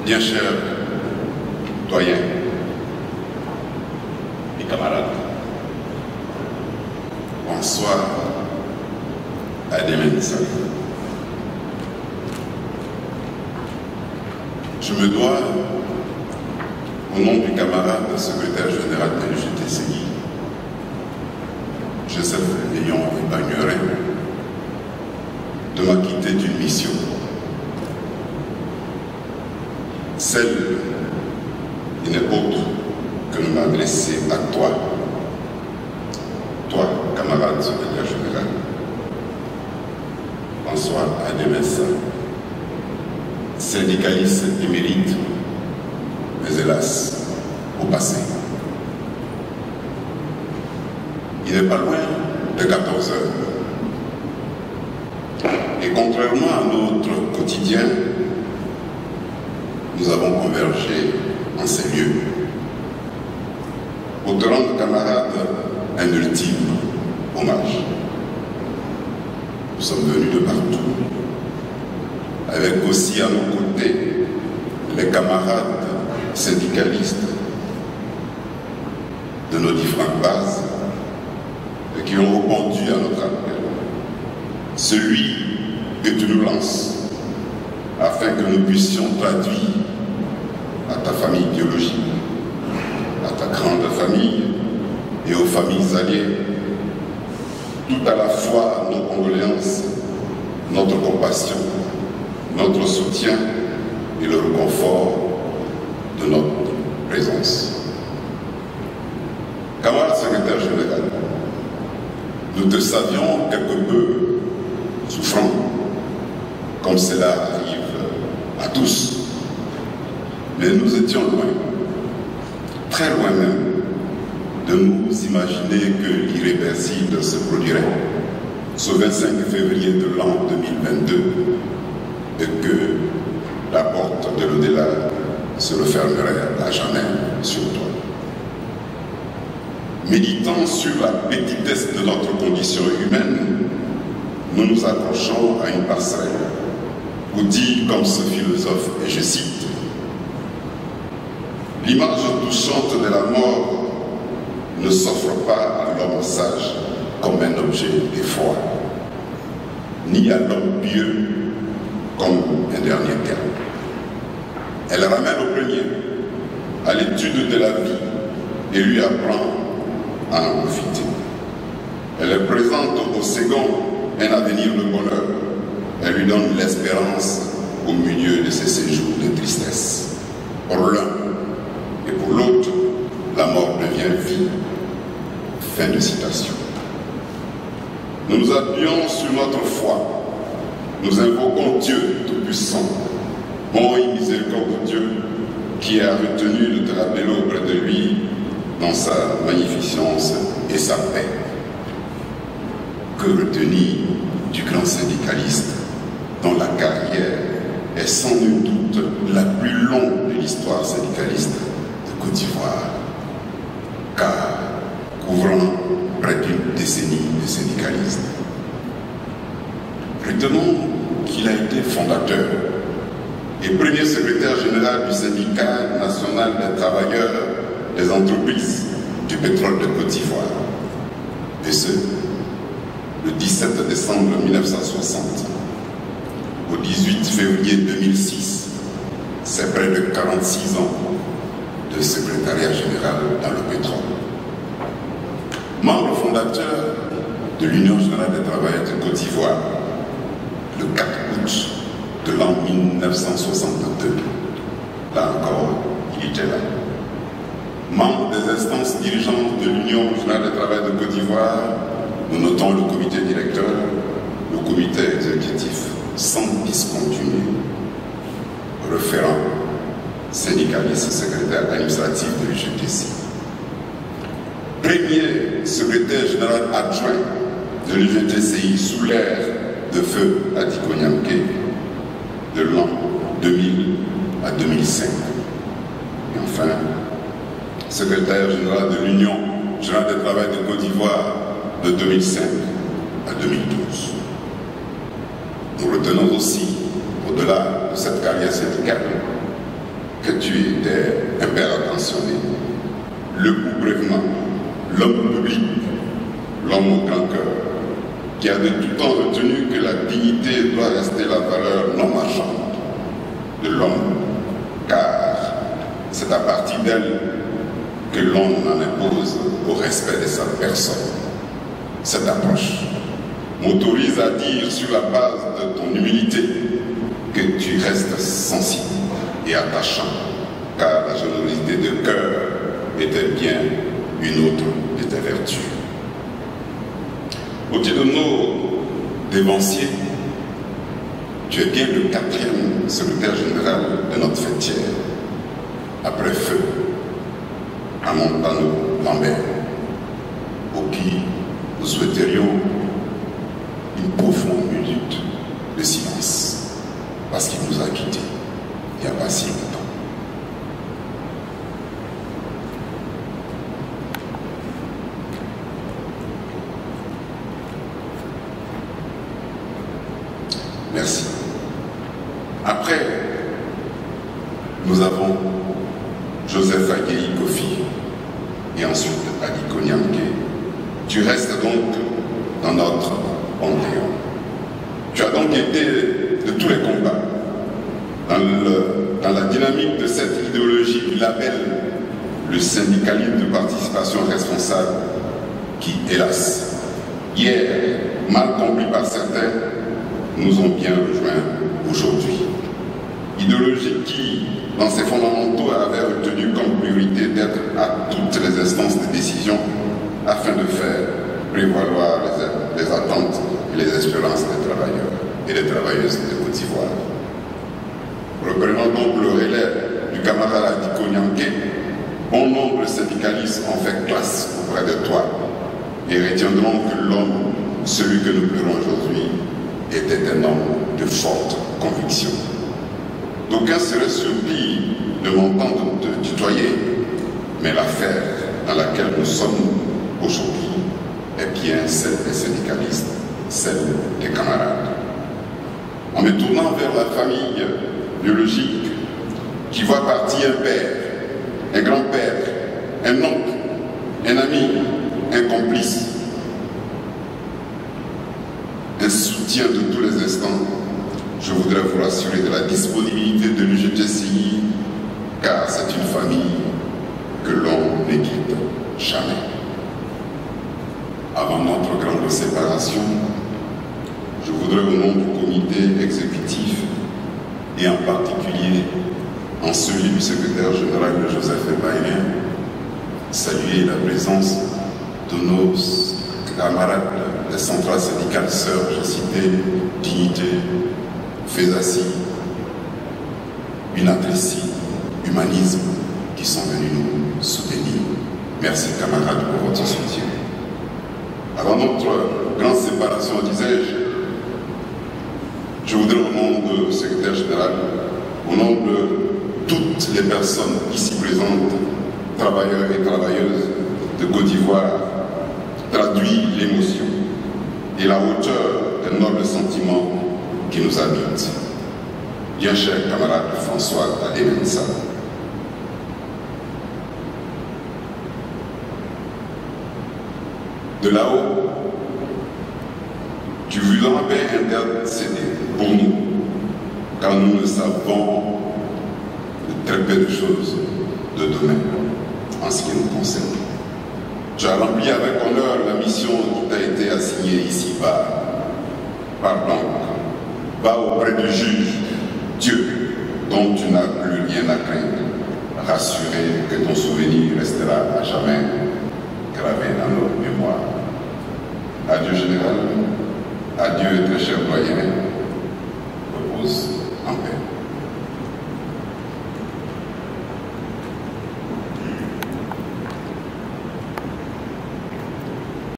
Bien chers doyens et camarades, bonsoir à demain. Je me dois, au nom du camarade secrétaire général de l'UGTCI, Joseph Léon Bagnerin, de m'acquitter d'une mission. Celle qui n'est autre que de m'adresser à toi, camarade secrétaire général. Bonsoir à Demessa, syndicaliste émérite, mais hélas, au passé. Il n'est pas loin de 14 heures. Et contrairement à notre quotidien, nous avons convergé en ces lieux. Pour te rendre, camarade, un ultime hommage. Nous sommes venus de partout, avec aussi à nos côtés les camarades syndicalistes de nos différentes bases et qui ont répondu à notre appel. Celui que tu nous lances, afin que nous puissions traduire à ta famille biologique, à ta grande famille et aux familles alliées, tout à la fois nos condoléances, notre compassion, notre soutien et le réconfort de notre présence. Camarade secrétaire général, nous te savions quelque peu souffrant, comme cela arrive à tous. Mais nous étions loin, très loin même, de nous imaginer que l'irréversible se produirait ce 25 février de l'an 2022 et que la porte de l'au-delà se refermerait à jamais sur toi. Méditant sur la petitesse de notre condition humaine, nous nous accrochons à une passerelle pour dire comme ce philosophe, et je cite, « L'image touchante de la mort ne s'offre pas à l'homme sage comme un objet d'effroi, ni à l'homme pieux comme un dernier terme. Elle ramène au premier à l'étude de la vie et lui apprend à en profiter. Elle présente au second un avenir de bonheur. Elle lui donne l'espérance au milieu de ses séjours de tristesse. Pour l'un et pour l'autre, la mort devient vie. » Fin de citation. Nous nous appuyons sur notre foi. Nous invoquons Dieu Tout-Puissant, bon et miséricordieux, qui a retenu de te rappeler auprès de lui dans sa magnificence et sa paix. Que retenir du grand syndicaliste dont la carrière est sans nul doute la plus longue de l'histoire syndicaliste de Côte d'Ivoire, car couvrant près d'une décennie de syndicalisme. Retenons qu'il a été fondateur et premier secrétaire général du syndicat national des travailleurs des entreprises du pétrole de Côte d'Ivoire, et ce, le 17 décembre 1960 au 18 février 2006, c'est près de 46 ans de secrétariat général dans le pétrole. Membre fondateur de l'Union générale des travailleurs de Côte d'Ivoire, le 4 août de l'an 1962. Là encore, il était là. Membre des instances dirigeantes de l'Union générale des travailleurs de Côte d'Ivoire, nous notons le comité directeur, le comité exécutif, sans discontinuer, référent, syndicaliste, secrétaire administratif de l'UGTCI. Premier secrétaire général adjoint de l'UGTCI sous l'ère de feu Adiko Nyamké de l'an 2000 à 2005. Et enfin, secrétaire général de l'Union générale des travailleurs de Côte d'Ivoire de 2005 à 2012. Nous retenons aussi, au-delà de cette carrière syndicale, que tu étais un père attentionné, le coup brièvement, l'homme public, l'homme au grand cœur, qui a de tout temps retenu que la dignité doit rester la valeur non marchande de l'homme, car c'est à partir d'elle que l'on en impose au respect de sa personne. Cette approche m'autorise à dire, sur la base de ton humilité, que tu restes sensible et attachant, car la générosité de cœur était bien une autre de tes vertus. Au titre de nos dévanciers, tu es bien le 4e secrétaire général de notre fêtière, après feu, Amontano Lambert, pour qui nous souhaiterions une profonde minute de silence, parce qu'il nous a quittés il n'y a pas si longtemps. Merci. Après, nous avons Joseph Agueyi Kofi et ensuite Aliko Nyanke. Tu restes donc dans notre panthéon. Tu as donc été de tous les combats dans la dynamique de cette idéologie du label, le syndicalisme de participation responsable qui, hélas, hier, mal compris par certains, nous ont bien rejoints aujourd'hui. Idéologie qui, dans ses fondamentaux, avait retenu comme priorité d'être à toutes les instances de décision afin de faire prévaloir les attentes et les espérances des travailleurs et des travailleuses de Côte d'Ivoire. Reprenant donc le relais du camarade Aliko Nyanke, bon nombre de syndicalistes ont fait classe auprès de toi et retiendront que l'homme, celui que nous pleurons aujourd'hui, était un homme de forte conviction. D'aucuns seraient surpris de m'entendre te tutoyer, mais l'affaire dans laquelle nous sommes aujourd'hui est bien celle des syndicalistes, celle des camarades. En me tournant vers la famille biologique qui voit partir un père, un grand-père, un oncle, un ami, un complice, un soutien de tous les instants, je voudrais vous rassurer de la disponibilité de l'UGTCI, car c'est une famille que l'on ne quitte jamais. Avant notre grande séparation, je voudrais au nom du comité exécutif et en particulier en celui du secrétaire général Joseph Ebaïlien, saluer la présence de nos camarades des centrales syndicales sœurs, j'ai cité Dignité, Fésassi, Unatrici, Humanisme, qui sont venus nous soutenir. Merci camarades pour votre soutien. Avant notre grande séparation, disais-je, je voudrais au nom du secrétaire général, au nom de toutes les personnes ici présentes, travailleurs et travailleuses de Côte d'Ivoire, traduire l'émotion et la hauteur des nobles sentiments qui nous habitent. Bien cher camarade François Ademensa, de là-haut, tu voudras bien intercéder pour nous, car nous ne savons de très peu de choses de demain en ce qui nous concerne. Tu as rempli avec honneur la mission qui t'a été assignée ici-bas. Pardon, va auprès du juge, Dieu, dont tu n'as plus rien à craindre, rassuré que ton souvenir restera à jamais gravé dans notre mémoire. Adieu général, adieu très cher doyen.